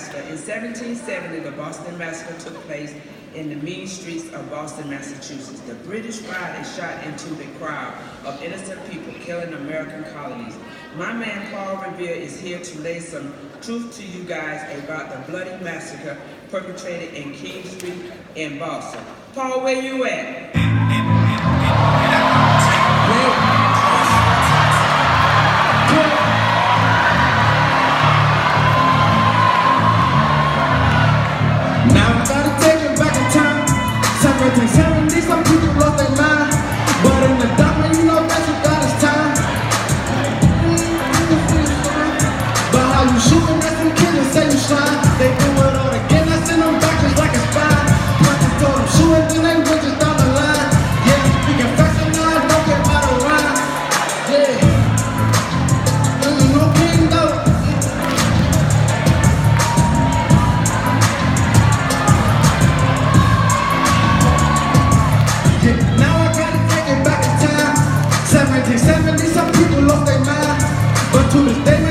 Massacre. In 1770, the Boston Massacre took place in the mean streets of Boston, Massachusetts. The British fired a shot into the crowd of innocent people, killing American colonies. My man Paul Revere is here to lay some truth to you guys about the bloody massacre perpetrated in King Street in Boston. Paul, where you at? Now I gotta take it back in time. 1770, some people lost their mind. But in the dark, man, you know that you got his time. But how you shooting at them kids and say you shine? They do it all again, I send them back just like a spy. Punches told them shoot it, then they went just down the line. Yeah, we can flex it now, don't get out of line. Yeah, there's no king though. Now I gotta take it back in time. 1770, some people lost their mind. But to this day,